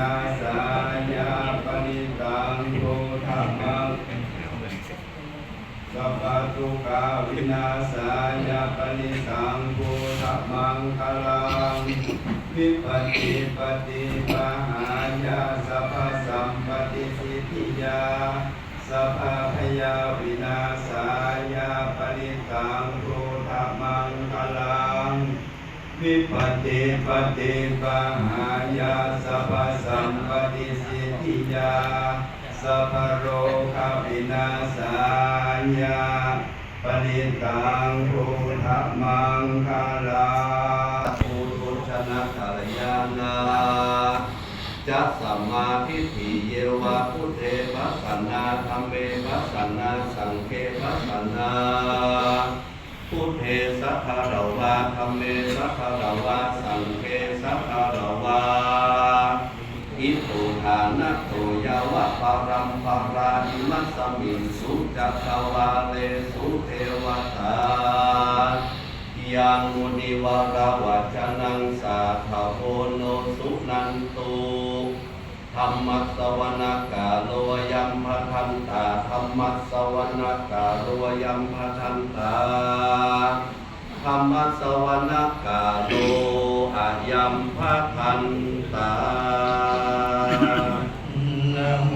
นาสายาปนิตังโกธัมมังสัพพทุกขาวินาศายาปนิตังโกธัมมังคลังวิปัสสิปฏิปหายาสัพพสัมปติสิทธิยาสัพพพยาวินาศายาปนิตังโกธัมมังคลังวิปัสสิปฏิปหายาสัพพสัมปติสิทธิยาสัพพโรควินาศายาปณิตังโกธัมมังคลังปุถุชนะกัลยาณาจัสสัมมาทิฏฐิเยวะพุทเทปัสสนาธัมเมปัสสนาสังฆปัสสนาพุทเทสัพพะระวะธัมเมสัพพะระวะสังฆสัพพะระวะอิตุฐานะโตยาวะปารัมปาราหิมัสสมิงสุจักขวาเลสุเทวตายังมุนิวราวัจนังสาธโพโนสุนันตุธรรมัสสวนกาโลยัมภทันตาธรรมัสสวนกาโลยัมภทันตาธรรมัสสวนกาโลอายัมภทันตานะโม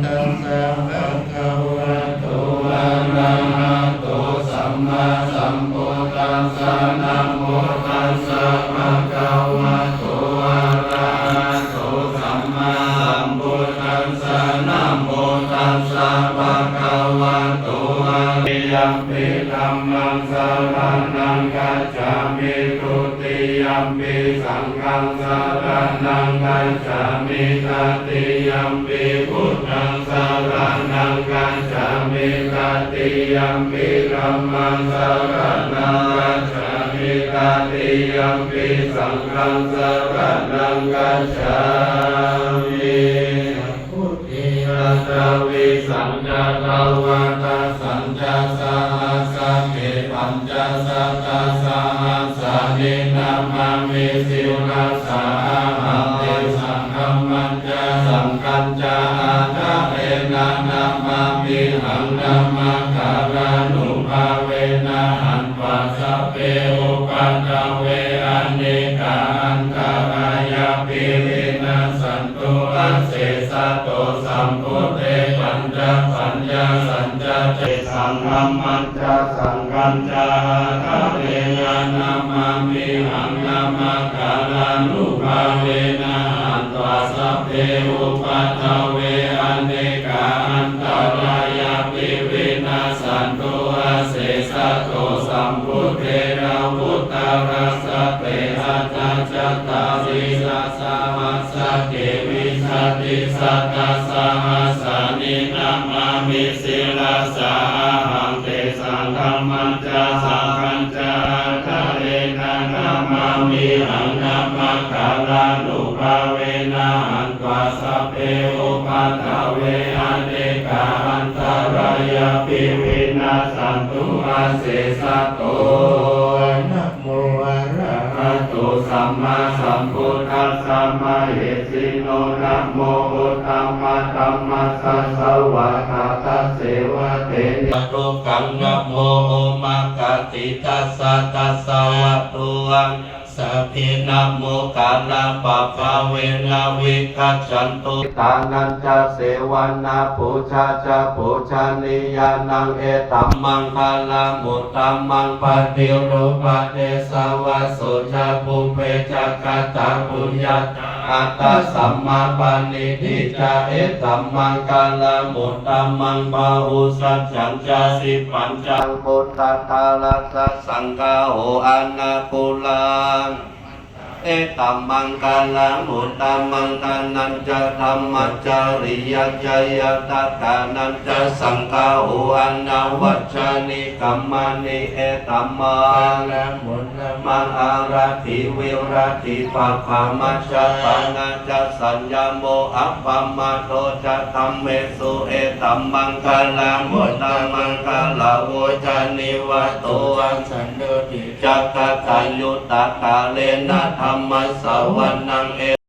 ตัสสะภะคะวะโตอะระหะโตสัมมาสัมพุทธัสสะนะโมตัสสะภะคะวะโตอะระหะโตสัมมาสัมพุทธัสสะนะโมตัสสะภะคะวะโตอะระยัมปิธัมมังสรณังกัจฉามิทุติยัมปิสังฆังสรณังกัจฉามิตติยัมปิพุทธังสรณังกัจฉามิตติยัมปิธัมมังสรณังกัจฉามิตติยัมปิสังฆังสรณังกัจฉามิพุทธิยัตวิสัญญาตวัตสัญญาสหัสสะเกปัญจสัตตสหัสสะนินามามิสิวนาสาหังเตสังฆมัญจสังฆัญจอาทะเรนะนามามิหังนามาคารานุภาเวนะหันปัสสะเปอุปัฏฐเวอเนกาอันตรายาปิรินะสันตุอัสเสสะโตสัมพุทเทปัญจปัญญาสัญจเจสังฆมัญจสังฆัญจาทะเรนะนามามิหังนามาคารานุภาเวนะหันปัสสะเปอุปัฏฐเวอเนกาอันตรายาปิรินะสันตุอัสเสสะโตสัมพุทเทระพุทธรัสสะเตหัตถะจัตตาริสัสสะหัสสะเกวิสัตติสัตตสหัสสะนินามามิสิลาสาหังเตสังฆมัญจสังฆัญจาทะเรนะนามามิหังนามาคารานุภาเวนะหันตัสสะเปอุปัฏฐเวอเนกาอันตรายาปิวินาสันตุอาเสสะโตนะโมอะระหะโตสัมมาสัมพุทธัสสะมะเหสิโนนะโมพุทธัมมะธัมมัสสะสวะคาตเสวะเตนะโตกังนะโมโอมะกติตัสสะตัสสะวะตุวังสัพพินะโมกาลาปะภะเวนะวิคัจฉันตุตานันจะเสวนาปูชาจะปูชานิยานังเอตัมมังคาลามุตตัมมังปะติรูปะเดสาวะโสจะปุเพจะกัตตาปุญญาอัตตะสัมมาปานิทิจะเอตัมมังคาลามุตตัมมังบาหุสัจจัญจะสิปัญจังพุทธทารัสสะสังฆาโหอนาคุลังเอตัมมังคาลามุตตัมมังทานัญจะธัมมัจจริยจยตัตถานัญจะสังฆาโหอนาวัชฌานิกัมมานิเอตัมมังมังอาราธิวิราธิปัปปะมัจจปานาจะสัญญาโมอัปปะมาโตจะธัมเมสุเอตัมมังคาลามุตตัมมังคาลาโวจานิวัตโตสันโดติจักขะยุตตะกาเลนะธัมมัสสวนังเอ